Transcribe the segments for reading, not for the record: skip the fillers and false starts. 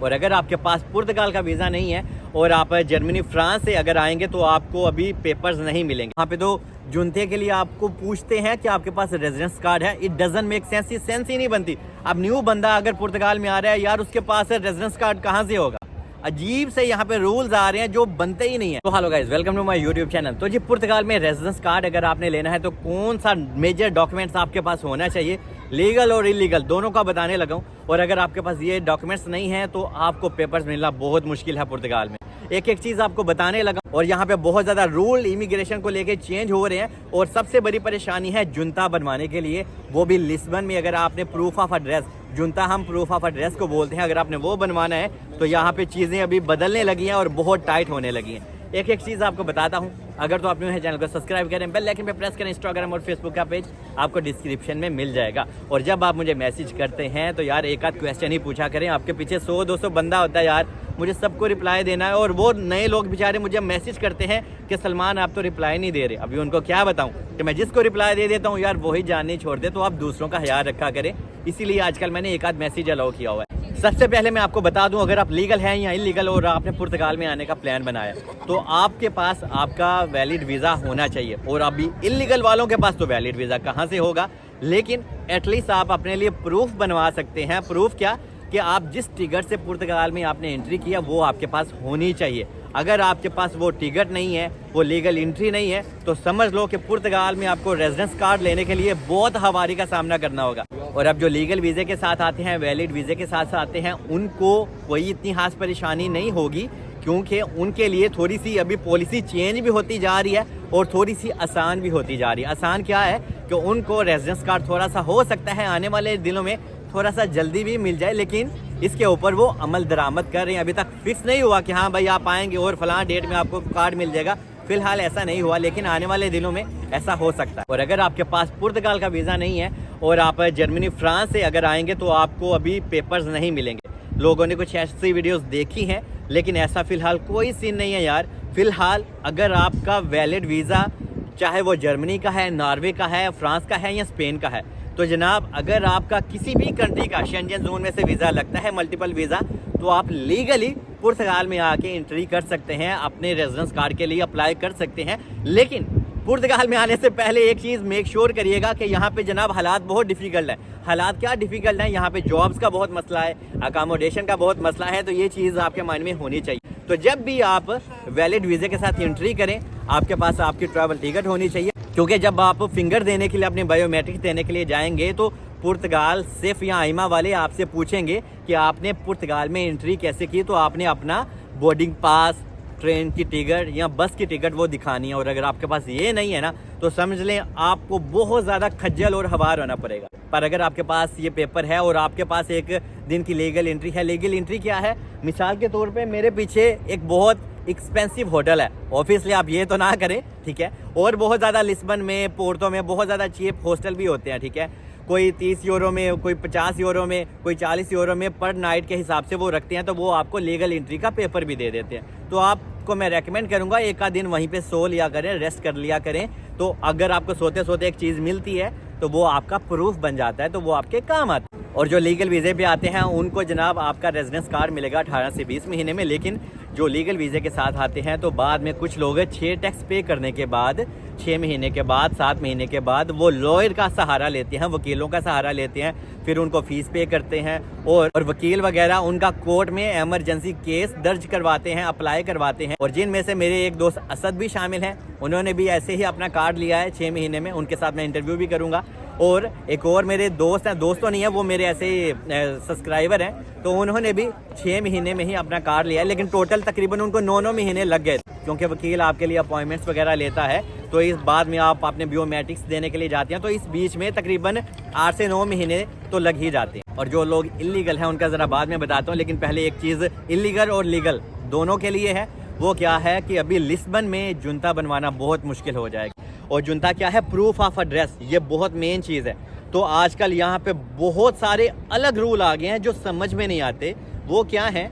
और अगर आपके पास पुर्तगाल का वीज़ा नहीं है और आप जर्मनी फ्रांस से अगर आएंगे तो आपको अभी पेपर्स नहीं मिलेंगे। वहाँ पे तो जुनते के लिए आपको पूछते हैं कि आपके पास रेजिडेंस कार्ड है। इट डजंट मेक सेंस, ये सेंस ही नहीं बनती। अब न्यू बंदा अगर पुर्तगाल में आ रहा है यार, उसके पास रेजिडेंस कार्ड कहाँ से होगा? अजीब से यहाँ पे रूल्स आ रहे हैं जो बनते ही नहीं है। तो hello guys, welcome to my YouTube channel. तो जी पुर्तगाल में रेजिडेंस कार्ड अगर आपने लेना है तो कौन सा मेजर डॉक्यूमेंट्स आपके पास होना चाहिए, लीगल और इलीगल दोनों का बताने लगा हूँ। और अगर आपके पास ये डॉक्यूमेंट्स नहीं है तो आपको पेपर्स मिलना बहुत मुश्किल है पुर्तगाल में। एक एक चीज़ आपको बताने लगा। और यहाँ पे बहुत ज़्यादा रूल इमिग्रेशन को लेके चेंज हो रहे हैं। और सबसे बड़ी परेशानी है जुनता बनवाने के लिए, वो भी लिस्बन में। अगर आपने प्रूफ ऑफ एड्रेस, जुनता हम प्रूफ ऑफ एड्रेस को बोलते हैं, अगर आपने वो बनवाना है तो यहाँ पे चीज़ें अभी बदलने लगी हैं और बहुत टाइट होने लगी हैं। एक एक चीज़ आपको बताता हूँ। अगर तो आपने मेरे चैनल को सब्सक्राइब करें, बेल आइकन पे प्रेस करें। इंस्टाग्राम और फेसबुक का पेज आपको डिस्क्रिप्शन में मिल जाएगा। और जब आप मुझे मैसेज करते हैं तो यार एक आध क्वेश्चन ही पूछा करें। आपके पीछे 100-200 बंदा होता है यार, मुझे सबको रिप्लाई देना है। और वो नए लोग बेचारे मुझे मैसेज करते हैं कि सलमान आप तो रिप्लाई नहीं दे रहे। अभी उनको क्या बताऊं कि मैं जिसको रिप्लाई दे देता हूं यार वही जानने छोड़ दे। तो आप दूसरों का ख्याल रखा करें, इसीलिए आजकल मैंने एक आध मैसेज अलाउ किया हुआ है। सबसे पहले मैं आपको बता दूं, अगर आप लीगल हैं या इलीगल और आपने पुर्तगाल में आने का प्लान बनाया तो आपके पास आपका वैलिड वीज़ा होना चाहिए। और अभी इलीगल वालों के पास तो वैलिड वीज़ा कहाँ से होगा, लेकिन एटलीस्ट आप अपने लिए प्रूफ बनवा सकते हैं। प्रूफ क्या कि आप जिस टिकट से पुर्तगाल में आपने एंट्री किया वो आपके पास होनी चाहिए। अगर आपके पास वो टिकट नहीं है, वो लीगल एंट्री नहीं है, तो समझ लो कि पुर्तगाल में आपको रेजिडेंस कार्ड लेने के लिए बहुत हवारी का सामना करना होगा। और अब जो लीगल वीज़े के साथ आते हैं, वैलिड वीज़े के साथ आते हैं, उनको कोई इतनी खास परेशानी नहीं होगी, क्योंकि उनके लिए थोड़ी सी अभी पॉलिसी चेंज भी होती जा रही है और थोड़ी सी आसान भी होती जा रही है। आसान क्या है कि उनको रेजिडेंस कार्ड थोड़ा सा हो सकता है आने वाले दिनों में थोड़ा सा जल्दी भी मिल जाए, लेकिन इसके ऊपर वो अमल दरामद कर रहे हैं। अभी तक फिक्स नहीं हुआ कि हाँ भाई आप आएंगे और फलां डेट में आपको कार्ड मिल जाएगा। फिलहाल ऐसा नहीं हुआ, लेकिन आने वाले दिनों में ऐसा हो सकता है। और अगर आपके पास पुर्तगाल का वीज़ा नहीं है और आप जर्मनी फ्रांस से अगर आएंगे तो आपको अभी पेपर्स नहीं मिलेंगे। लोगों ने कुछ ऐसी वीडियोस देखी हैं, लेकिन ऐसा फ़िलहाल कोई सीन नहीं है यार। फ़िलहाल अगर आपका वैलिड वीज़ा चाहे वो जर्मनी का है, नॉर्वे का है, फ्रांस का है या स्पेन का है, तो जनाब अगर आपका किसी भी कंट्री का शेंजन जोन में से वीज़ा लगता है, मल्टीपल वीज़ा, तो आप लीगली पुर्तगाल में आके एंट्री कर सकते हैं, अपने रेजिडेंस कार्ड के लिए अप्लाई कर सकते हैं। लेकिन पुर्तगाल में आने से पहले एक चीज़ मेक श्योर करिएगा कि यहाँ पे जनाब हालात बहुत डिफ़िकल्ट है। हालात क्या डिफ़िकल्ट है, यहाँ पे जॉब्स का बहुत मसला है, अकामोडेशन का बहुत मसला है। तो ये चीज़ आपके माइंड में होनी चाहिए। तो जब भी आप वैलिड वीज़े के साथ एंट्री करें, आपके पास आपकी ट्रैवल टिकट होनी चाहिए, क्योंकि जब आप फिंगर देने के लिए, अपने बायोमेट्रिक देने के लिए जाएंगे तो पुर्तगाल सिर्फ या आइमा वाले आपसे पूछेंगे कि आपने पुर्तगाल में एंट्री कैसे की। तो आपने अपना बोर्डिंग पास, ट्रेन की टिकट या बस की टिकट वो दिखानी है। और अगर आपके पास ये नहीं है ना तो समझ लें आपको बहुत ज़्यादा खज्जल और हवार होना पड़ेगा। पर अगर आपके पास ये पेपर है और आपके पास एक दिन की लीगल एंट्री है। लीगल एंट्री क्या है, मिसाल के तौर पे मेरे पीछे एक बहुत एक्सपेंसिव होटल है, ऑब्वियसली आप ये तो ना करें, ठीक है। और बहुत ज़्यादा लिस्बन में, पोर्टो में बहुत ज़्यादा चीप हॉस्टल भी होते हैं, ठीक है। कोई 30 यूरो में, कोई 50 यूरो में, कोई 40 यूरो में पर नाइट के हिसाब से वो रखते हैं। तो वो आपको लीगल एंट्री का पेपर भी दे देते हैं। तो आपको मैं रेकमेंड करूँगा एक आध दिन वहीं पे सो लिया करें, रेस्ट कर लिया करें। तो अगर आपको सोते सोते एक चीज़ मिलती है तो वो आपका प्रूफ बन जाता है, तो वो आपके काम आता है। और जो लीगल वीज़े पे आते हैं उनको जनाब आपका रेजिडेंस कार्ड मिलेगा 18 से 20 महीने में। लेकिन जो लीगल वीज़े के साथ आते हैं तो बाद में कुछ लोग 6 टैक्स पे करने के बाद, 6 महीने के बाद, 7 महीने के बाद वो लॉयर का सहारा लेते हैं, वकीलों का सहारा लेते हैं। फिर उनको फ़ीस पे करते हैं और वकील वगैरह उनका कोर्ट में एमरजेंसी केस दर्ज करवाते हैं, अप्लाई करवाते हैं। और जिनमें से मेरे एक दोस्त असद भी शामिल हैं, उन्होंने भी ऐसे ही अपना कार्ड लिया है 6 महीने में। उनके साथ मैं इंटरव्यू भी करूँगा। और एक और मेरे दोस्त हैं, दोस्त तो नहीं है, वो मेरे ऐसे सब्सक्राइबर हैं, तो उन्होंने भी 6 महीने में ही अपना कार्ड लिया है। लेकिन टोटल तकरीबन उनको 9 महीने लग गए, क्योंकि वकील आपके लिए अपॉइंटमेंट्स वगैरह लेता है। तो इस बाद में आप अपने बायोमेट्रिक्स देने के लिए जाते हैं, तो इस बीच में तकरीबन 8 से 9 महीने तो लग ही जाते हैं। और जो लोग इलीगल हैं उनका ज़रा बाद में बताता हूँ, लेकिन पहले एक चीज़ इलीगल और लीगल दोनों के लिए है। वो क्या है कि अभी लिस्बन में जुनता बनवाना बहुत मुश्किल हो जाएगा। और जुनता क्या है, प्रूफ ऑफ एड्रेस, ये बहुत मेन चीज़ है। तो आजकल यहाँ पे बहुत सारे अलग रूल आ गए हैं जो समझ में नहीं आते। वो क्या है,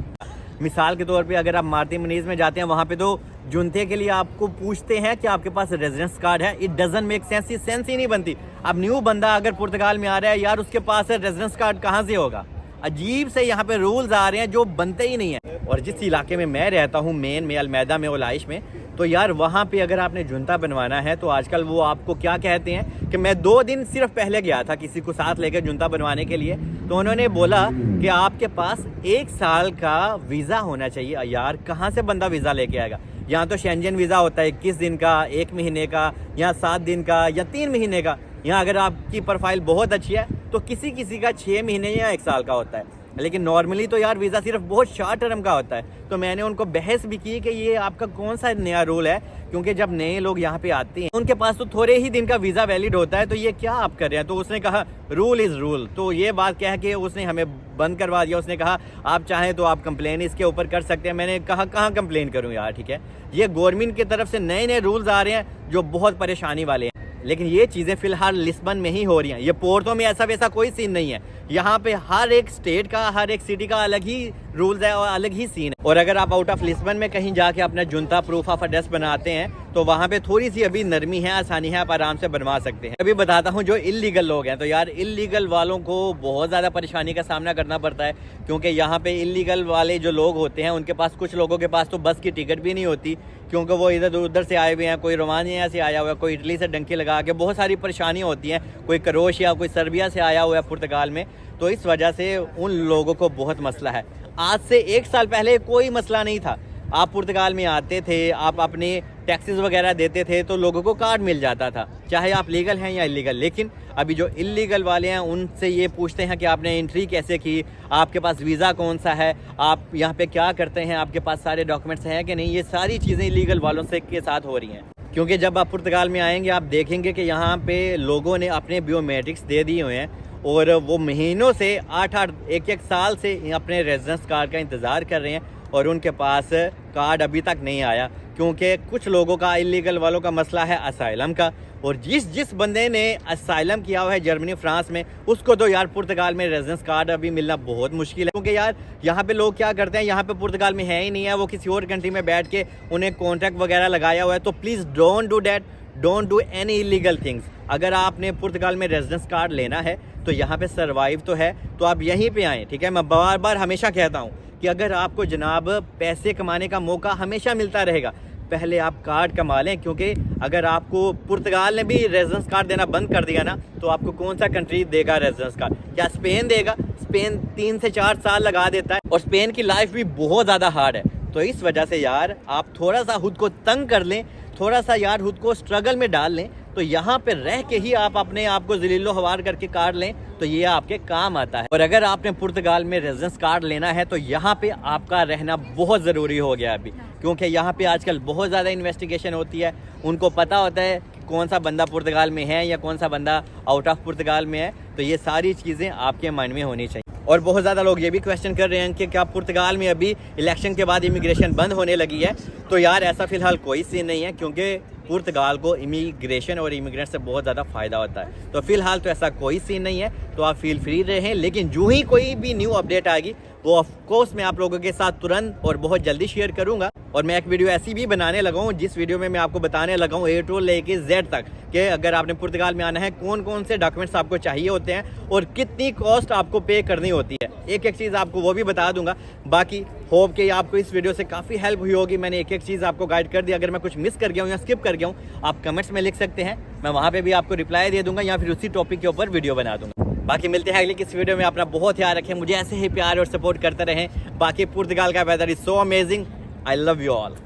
मिसाल के तौर पे अगर आप मार्टी मनीज में जाते हैं, वहाँ पे तो जुनते के लिए आपको पूछते हैं कि आपके पास रेजिडेंस कार्ड है। इट डजंट मेक सेंस, ये सेंस ही नहीं बनती। अब न्यू बंदा अगर पुर्तगाल में आ रहा है यार, उसके पास रेजिडेंस कार्ड कहाँ से होगा? अजीब से यहाँ पे रूल्स आ रहे हैं जो बनते ही नहीं है। और जिस इलाके में मैं रहता हूँ मेन में, अलमैदा में, ओलाइश में, तो यार वहाँ पे अगर आपने जूता बनवाना है तो आजकल वो आपको क्या कहते हैं कि मैं 2 दिन सिर्फ पहले गया था किसी को साथ लेकर जूता बनवाने के लिए, तो उन्होंने बोला कि आपके पास 1 साल का वीज़ा होना चाहिए। यार कहाँ से बंदा वीज़ा लेके आएगा? यहाँ तो शेंजन वीज़ा होता है 21 दिन का, 1 महीने का, या 7 दिन का, या 3 महीने का। यहाँ अगर आपकी प्रोफाइल बहुत अच्छी है तो किसी किसी का 6 महीने या 1 साल का होता है, लेकिन नॉर्मली तो यार वीज़ा सिर्फ बहुत शॉर्ट टर्म का होता है। तो मैंने उनको बहस भी की कि ये आपका कौन सा नया रूल है, क्योंकि जब नए लोग यहाँ पे आते हैं उनके पास तो थोड़े ही दिन का वीज़ा वैलिड होता है, तो ये क्या आप कर रहे हैं? तो उसने कहा रूल इज़ रूल। तो ये बात कह के उसने हमें बंद करवा दिया। उसने कहा आप चाहें तो आप कंप्लेन इसके ऊपर कर सकते हैं। मैंने कहा कहाँ कंप्लेन करूँ यार, ठीक है, ये गवर्नमेंट की तरफ से नए नए रूल्स आ रहे हैं जो बहुत परेशानी वाले हैं, लेकिन ये चीज़ें फ़िलहाल लिस्बन में ही हो रही हैं। ये पोर्टो में ऐसा वैसा कोई सीन नहीं है। यहाँ पे हर एक स्टेट का, हर एक सिटी का अलग ही रूल्स है और अलग ही सीन है। और अगर आप आउट ऑफ लिस्बन में कहीं जाके अपना जूता प्रूफ ऑफ एड्रेस बनाते हैं तो वहाँ पे थोड़ी सी अभी नरमी है, आसानी है, आप आराम से बनवा सकते हैं। अभी बताता हूँ जो इल्लीगल लोग हैं, तो यार इल्लीगल वालों को बहुत ज़्यादा परेशानी का सामना करना पड़ता है, क्योंकि यहाँ पे इल्लीगल वाले जो लोग होते हैं उनके पास, कुछ लोगों के पास तो बस की टिकट भी नहीं होती, क्योंकि वो इधर उधर से आए हुए हैं। कोई रोमानिया से आया हुआ है, कोई इटली से डंकी लगा के, बहुत सारी परेशानियाँ होती हैं। कोई क्रोएशिया, कोई सर्बिया से आया हुआ है पुर्तगाल में, तो इस वजह से उन लोगों को बहुत मसला है। आज से 1 साल पहले कोई मसला नहीं था। आप पुर्तगाल में आते थे, आप अपने टैक्सेस वगैरह देते थे तो लोगों को कार्ड मिल जाता था, चाहे आप लीगल हैं या इलीगल। लेकिन अभी जो इलीगल वाले हैं उनसे ये पूछते हैं कि आपने एंट्री कैसे की, आपके पास वीज़ा कौन सा है, आप यहाँ पे क्या करते हैं, आपके पास सारे डॉक्यूमेंट्स हैं कि नहीं। ये सारी चीज़ें इलीगल वालों से के साथ हो रही हैं, क्योंकि जब आप पुर्तगाल में आएंगे आप देखेंगे कि यहाँ पे लोगों ने अपने बायोमेट्रिक्स दे दिए हुए हैं और वो महीनों से 8-8, 1-1 साल से अपने रेजिडेंस कार्ड का इंतज़ार कर रहे हैं और उनके पास कार्ड अभी तक नहीं आया, क्योंकि कुछ लोगों का, इलीगल वालों का मसला है असाइलम का। और जिस बंदे ने असाइलम किया हुआ है जर्मनी, फ्रांस में, उसको तो यार पुर्तगाल में रेजिडेंस कार्ड अभी मिलना बहुत मुश्किल है, क्योंकि यार यहाँ पे लोग क्या करते हैं, यहाँ पे पुर्तगाल में है ही नहीं है, वो किसी और कंट्री में बैठ के उन्हें कॉन्ट्रैक्ट वगैरह लगाया हुआ है। तो please don't do that, don't do any illegal things. अगर आपने पुर्तगाल में रेजिडेंस कार्ड लेना है तो यहाँ पे सर्वाइव तो है, तो आप यहीं पे आएँ, ठीक है। मैं बार बार हमेशा कहता हूँ कि अगर आपको जनाब पैसे कमाने का मौका हमेशा मिलता रहेगा, पहले आप कार्ड कमा लें, क्योंकि अगर आपको पुर्तगाल ने भी रेजिडेंस कार्ड देना बंद कर दिया ना, तो आपको कौन सा कंट्री देगा रेजिडेंस कार्ड? क्या स्पेन देगा? स्पेन 3 से 4 साल लगा देता है, और स्पेन की लाइफ भी बहुत ज़्यादा हार्ड है। तो इस वजह से यार आप थोड़ा सा खुद को तंग कर लें, थोड़ा सा यार खुद को स्ट्रगल में डाल लें, तो यहाँ पे रह के ही आप अपने आप को ज़लीलो हवार करके कार्ड लें, तो ये आपके काम आता है। और अगर आपने पुर्तगाल में रेजिडेंस कार्ड लेना है तो यहाँ पे आपका रहना बहुत ज़रूरी हो गया अभी, क्योंकि यहाँ पे आजकल बहुत ज़्यादा इन्वेस्टिगेशन होती है। उनको पता होता है कौन सा बंदा पुर्तगाल में है या कौन सा बंदा आउट ऑफ पुर्तगाल में है, तो ये सारी चीज़ें आपके माइंड में होनी चाहिए। और बहुत ज़्यादा लोग ये भी क्वेश्चन कर रहे हैं कि क्या पुर्तगाल में अभी इलेक्शन के बाद इमिग्रेशन बंद होने लगी है? तो यार ऐसा फ़िलहाल कोई सीन नहीं है, क्योंकि पुर्तगाल को इमिग्रेशन और इमिग्रेंट से बहुत ज़्यादा फ़ायदा होता है। तो फ़िलहाल तो ऐसा कोई सीन नहीं है, तो आप फील फ्री रहें। लेकिन जो ही कोई भी न्यू अपडेट आएगी वो ऑफकोर्स मैं आप लोगों के साथ तुरंत और बहुत जल्दी शेयर करूंगा। और मैं एक वीडियो ऐसी भी बनाने लगा हूँ जिस वीडियो में मैं आपको बताने लगा हूँ A to लेके Z तक कि अगर आपने पुर्तगाल में आना है कौन कौन से डॉक्यूमेंट्स आपको चाहिए होते हैं और कितनी कॉस्ट आपको पे करनी होती है। एक एक चीज़ आपको वो भी बता दूंगा। बाकी होप कि आपको इस वीडियो से काफ़ी हेल्प हुई होगी। मैंने एक एक चीज़ आपको गाइड कर दी। अगर मैं कुछ मिस कर गया हूँ या स्किप कर गया हूँ आप कमेंट्स में लिख सकते हैं, मैं वहाँ पर भी आपको रिप्लाई दे दूँगा या फिर उसी टॉपिक के ऊपर वीडियो बना दूँगा। बाकी मिलते हैं अगली किस वीडियो में। अपना बहुत ख्याल रखें, मुझे ऐसे ही प्यार और सपोर्ट करते रहें। बाकी पुर्तगाल का weather is so amazing. I love you all.